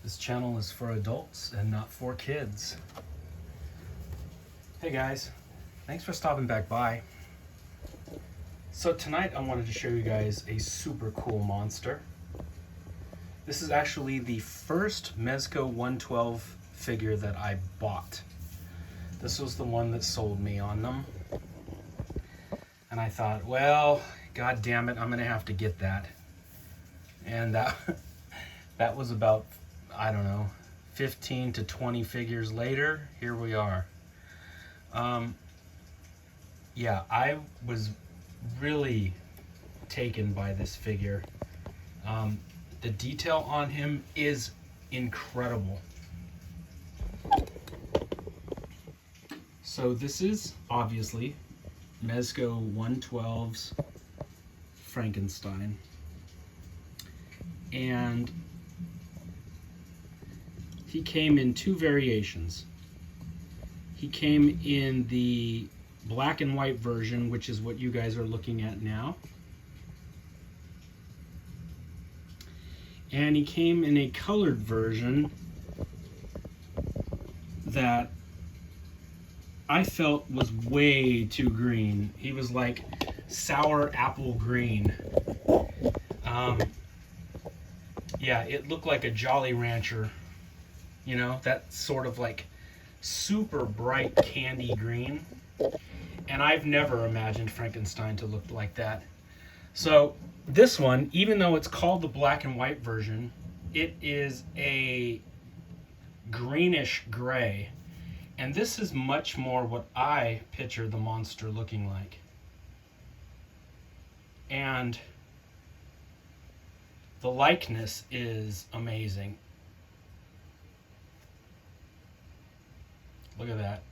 This channel is for adults and not for kids. Hey guys, thanks for stopping back by. So tonight I wanted to show you guys a super cool monster. This is actually the first Mezco 112 figure that I bought. This was the one that sold me on them. And I thought, well, god damn it, I'm gonna have to get that. And that was about, I don't know, 15 to 20 figures later, here we are. Yeah, I was really taken by this figure. The detail on him is incredible. So this is obviously Mezco 112's Frankenstein. And he came in two variations. He came in the black and white version, which is what you guys are looking at now. And he came in a colored version that I felt was way too green. He was like sour apple green. Yeah, it looked like a Jolly Rancher. You know, that sort of like super bright candy green. And I've never imagined Frankenstein to look like that. So this one, even though it's called the black and white version, it is a greenish gray. And this is much more what I picture the monster looking like. And the likeness is amazing. Look at that.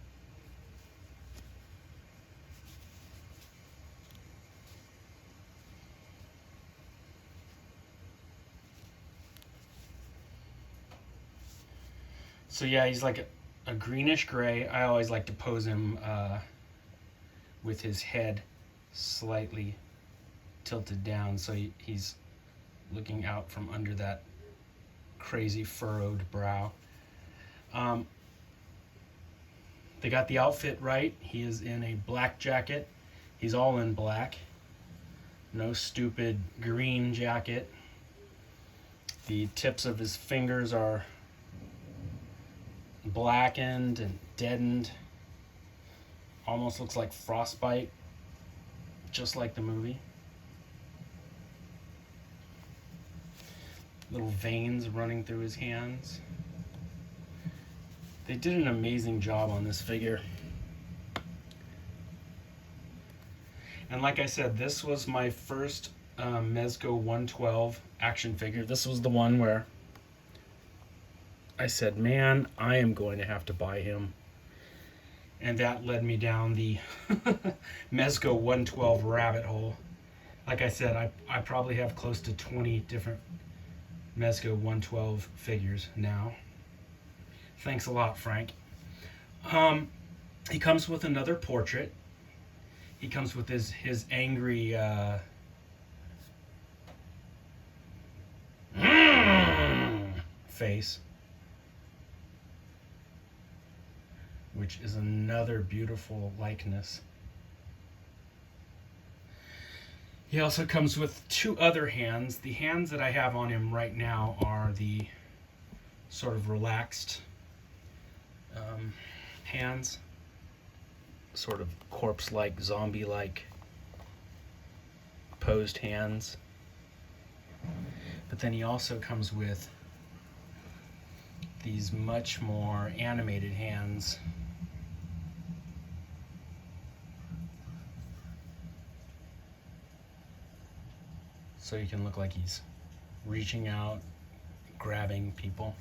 So yeah, he's like a greenish gray. I always like to pose him with his head slightly tilted down, so he's looking out from under that crazy furrowed brow. They got the outfit right. He is in a black jacket. He's all in black. No stupid green jacket. The tips of his fingers are blackened and deadened. Almost looks like frostbite, just like the movie. Little veins running through his hands. They did an amazing job on this figure. And like I said, this was my first Mezco 112 action figure. This was the one where I said, man, I am going to have to buy him. And that led me down the Mezco 112 rabbit hole. Like I said, I probably have close to 20 different Mezco 112 figures now. Thanks a lot, Frank. He comes with another portrait. He comes with his angry face, which is another beautiful likeness. He also comes with two other hands. The hands that I have on him right now are the sort of relaxed hands, sort of corpse-like, zombie-like posed hands. But then he also comes with these much more animated hands. So he can look like he's reaching out, grabbing people.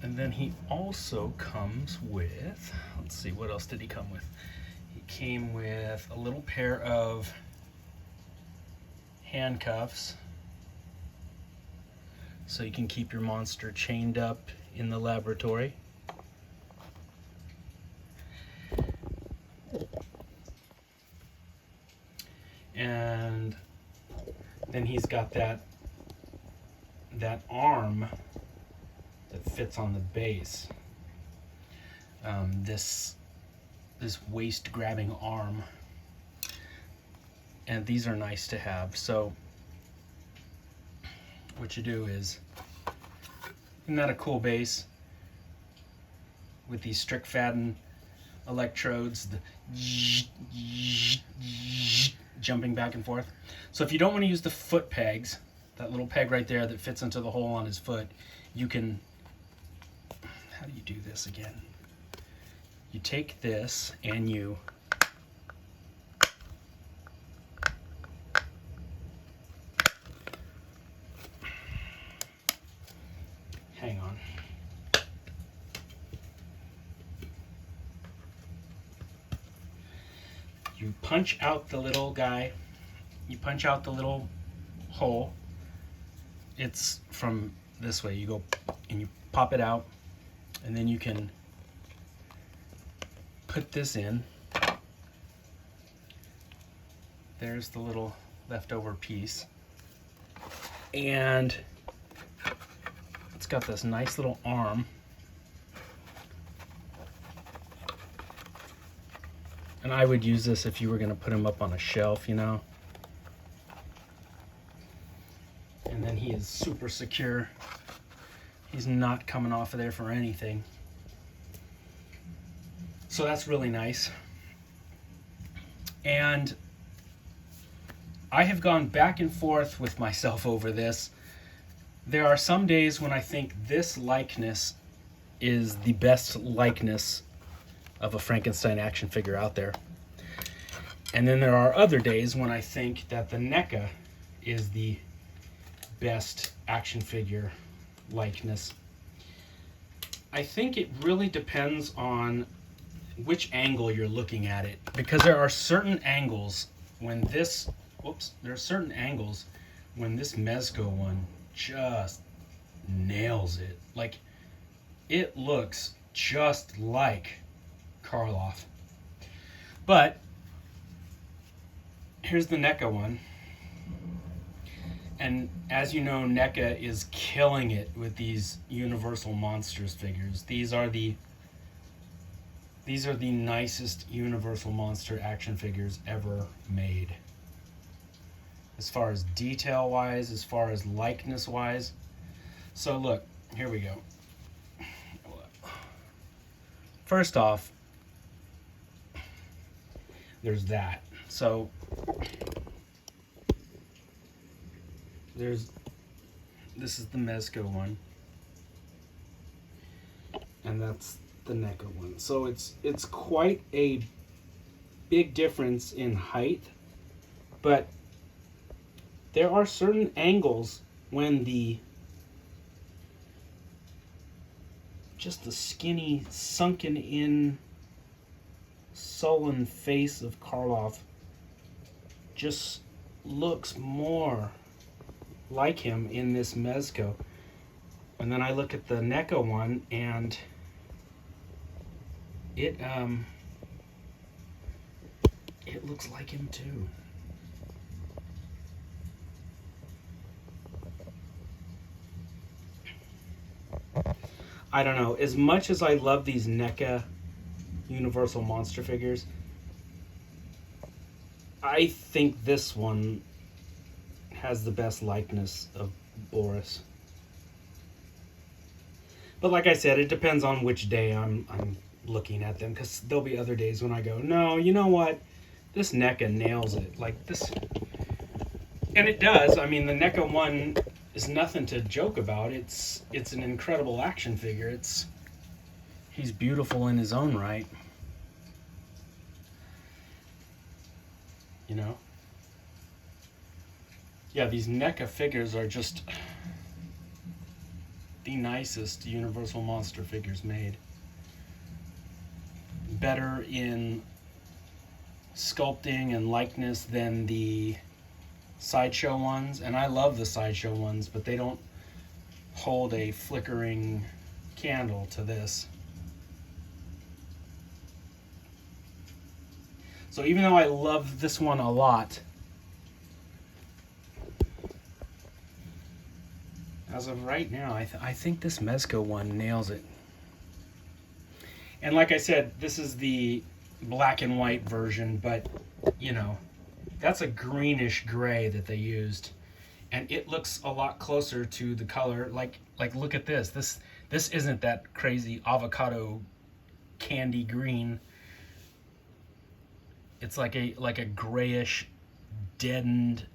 And then he also comes with, let's see, what else did he come with? He came with a little pair of handcuffs, so you can keep your monster chained up in the laboratory. And then he's got that that arm that fits on the base. This waist grabbing arm, and these are nice to have. So what you do is, isn't that a cool base with these Strickfaden electrodes, the jumping back and forth? So if you don't want to use the foot pegs, that little peg right there that fits into the hole on his foot, you can, how do you do this again? You take this and you hang on. You punch out the little guy, you punch out the little hole. It's from this way. You go and you pop it out, and then you can put this in. There's the little leftover piece, and it's got this nice little arm. And I would use this if you were going to put him up on a shelf, you know. And then he is super secure. He's not coming off of there for anything. So that's really nice. And I have gone back and forth with myself over this. There are some days when I think this likeness is the best likeness of a Frankenstein action figure out there. And then there are other days when I think that the NECA is the best action figure likeness. I think it really depends on which angle you're looking at it, because there are certain angles when this, there are certain angles when this Mezco one just nails it. Like, it looks just like Karloff. But here's the NECA one. And as you know, NECA is killing it with these Universal Monsters figures. These are the nicest Universal Monster action figures ever made. As far as detail wise, as far as likeness wise. So look, here we go. First off, there's that. So this is the Mezco one, and that's the NECA one. So it's quite a big difference in height, but there are certain angles when the skinny, sunken in, sullen face of Karloff just looks more like him in this Mezco. And then I look at the NECA one, and it looks like him too. I don't know, as much as I love these NECA Universal Monster figures, I think this one has the best likeness of Boris. But like I said, it depends on which day I'm looking at them, because there'll be other days when I go, no, you know what, this NECA nails it. Like this, and it does. I mean, the NECA one is nothing to joke about. It's an incredible action figure. He's beautiful in his own right. You know? Yeah, these NECA figures are just the nicest Universal Monster figures made. Better in sculpting and likeness than the Sideshow ones, and I love the Sideshow ones, but they don't hold a flickering candle to this. So even though I love this one a lot, as of right now, I think this Mezco one nails it. And like I said, this is the black and white version, but you know, that's a greenish gray that they used, and it looks a lot closer to the color. Like look at this. This isn't that crazy avocado candy green. It's like a grayish, deadened,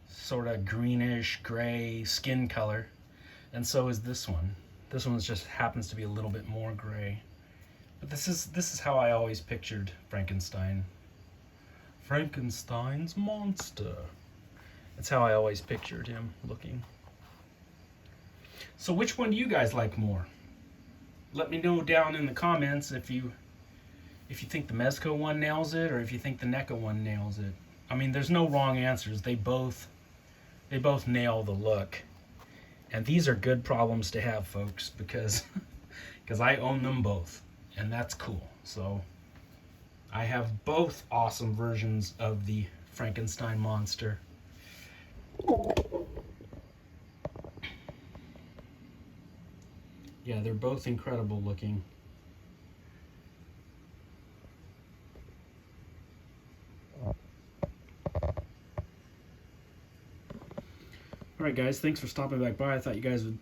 sort of greenish gray skin color, and so is this one. This one just happens to be a little bit more gray. But this is how I always pictured Frankenstein. Frankenstein's monster. That's how I always pictured him looking. So which one do you guys like more? Let me know down in the comments if you think the Mezco one nails it, or if you think the NECA one nails it. I mean, there's no wrong answers. They both nail the look. And these are good problems to have, folks, because I own them both, and that's cool. So I have both awesome versions of the Frankenstein monster. Yeah, they're both incredible looking. Alright guys, thanks for stopping back by. I thought you guys would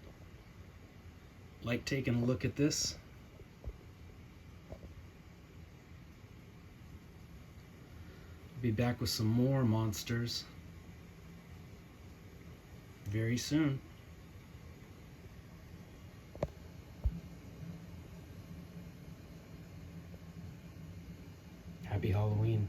like taking a look at this. I'll be back with some more monsters very soon. Happy Halloween.